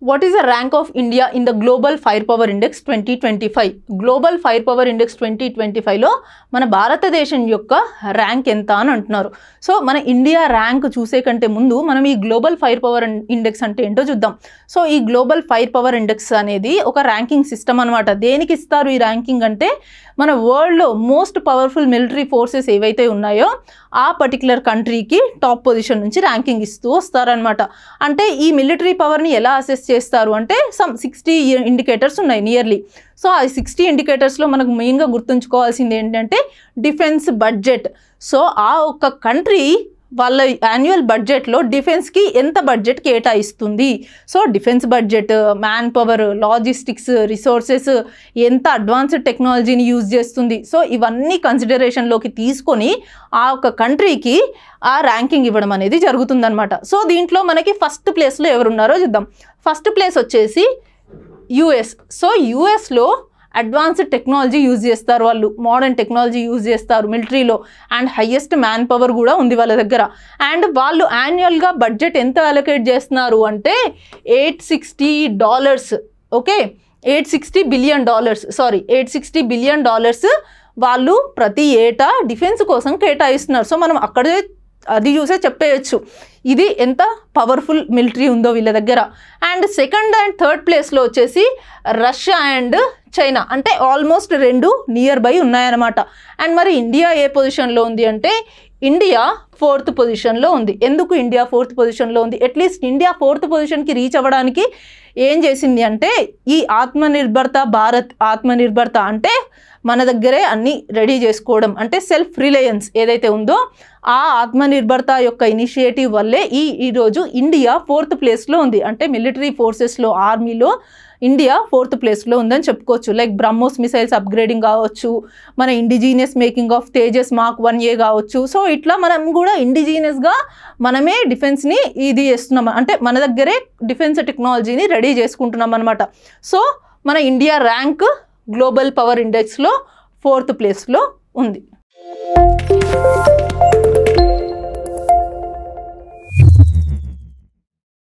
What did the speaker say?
What is the rank of India in the Global Firepower Index 2025? Global Firepower Index 2025లో మన భారతదేశం యొక్క rank ఎంత అని అంటున్నారు. సో మన ఇండియా ర్యాంక్ చూసే కంటే ముందు మనం ఈ గ్లోబల్ ఫైర్ పవర్ ఇండెక్స్ అంటే ఏంటో చూద్దాం. సో ఈ గ్లోబల్ ఫైర్ పవర్ ఇండెక్స్ అనేది ఒక ర్యాంకింగ్ సిస్టమ్ అనమాట. దేనికి ఇస్తారు ఈ ర్యాంకింగ్ అంటే మన వరల్డ్లో మోస్ట్ పవర్ఫుల్ మిలిటరీ ఫోర్సెస్ ఏవైతే ఉన్నాయో ఆ పర్టికులర్ కంట్రీకి టాప్ పొజిషన్ నుంచి ర్యాంకింగ్ ఇస్తూ వస్తారనమాట. అంటే ఈ మిలిటరీ పవర్ని ఎలా అసెస్ చేస్తారు అంటే సమ్ 60 ఇండికేటర్స్ ఉన్నాయి నియర్లీ. సో ఆ 60 ఇండికేటర్స్లో మనకు మెయిన్గా గుర్తుంచుకోవాల్సింది ఏంటంటే డిఫెన్స్ బడ్జెట్. సో ఆ ఒక్క కంట్రీ వాళ్ళ యాన్యువల్ బడ్జెట్లో డిఫెన్స్కి ఎంత బడ్జెట్ కేటాయిస్తుంది, so defence budget, man power, logistics, resources, ఎంత అడ్వాన్స్డ్ టెక్నాలజీని యూజ్ చేస్తుంది, సో ఇవన్నీ కన్సిడరేషన్లోకి తీసుకొని ఆ ఒక కంట్రీకి ఆ ర్యాంకింగ్ ఇవ్వడం అనేది జరుగుతుందన్నమాట. సో దీంట్లో మనకి ఫస్ట్ ప్లేస్లో ఎవరున్నారో చూద్దాం. ఫస్ట్ ప్లేస్ వచ్చేసి యుఎస్. సో యుఎస్లో అడ్వాన్స్డ్ టెక్నాలజీ యూజ్ చేస్తారు, వాళ్ళు మోడర్న్ టెక్నాలజీ యూజ్ చేస్తారు మిలిటరీలో, అండ్ హయ్యెస్ట్ మ్యాన్ పవర్ కూడా ఉంది వాళ్ళ దగ్గర. అండ్ వాళ్ళు యాన్యువల్గా బడ్జెట్ ఎంత అలొకేట్ చేస్తున్నారు అంటే $860, ఓకే, $860 బిలియన్, సారీ $860 బిలియన్ వాళ్ళు ప్రతి ఏటా డిఫెన్స్ కోసం కేటాయిస్తున్నారు. సో మనం అక్కడే అది చూసే చెప్పేయచ్చు ఇది ఎంత పవర్ఫుల్ మిలిటరీ ఉందో వీళ్ళ దగ్గర. అండ్ సెకండ్ అండ్ థర్డ్ ప్లేస్లో వచ్చేసి రష్యా అండ్ చైనా, అంటే ఆల్మోస్ట్ రెండు నియర్ బై ఉన్నాయన్నమాట. అండ్ మరి ఇండియా ఏ పొజిషన్లో ఉంది అంటే ఇండియా 4th పొజిషన్లో ఉంది. ఎందుకు ఇండియా 4th పొజిషన్లో ఉంది? అట్లీస్ట్ ఇండియా 4th పొజిషన్కి రీచ్ అవ్వడానికి ఏం చేసింది అంటే ఈ ఆత్మనిర్భరత భారత్, ఆత్మనిర్భరత అంటే మన దగ్గరే అన్నీ రెడీ చేసుకోవడం, అంటే సెల్ఫ్ రిలయన్స్ ఏదైతే ఉందో ఆ ఆత్మనిర్భరత యొక్క ఇనిషియేటివ్ వల్లే ఈరోజు ఇండియా 4th ప్లేస్లో ఉంది. అంటే మిలిటరీ ఫోర్సెస్లో, ఆర్మీలో ఇండియా 4th ప్లేస్లో ఉందని చెప్పుకోవచ్చు. లైక్ బ్రహ్మోస్ మిసైల్స్ అప్గ్రేడింగ్ కావచ్చు, మన indigenous making of Tejas mark 1A కావచ్చు. సో ఇట్లా మనం కూడా ఇండిజీనియస్గా మనమే డిఫెన్స్ని ఇది చేస్తున్నాం, అంటే మన దగ్గరే డిఫెన్స్ టెక్నాలజీని రెడీ చేసుకుంటున్నాం అనమాట. సో మన ఇండియా ర్యాంక్ గ్లోబల్ పవర్ ఇండెక్స్లో 4th ప్లేస్లో ఉంది.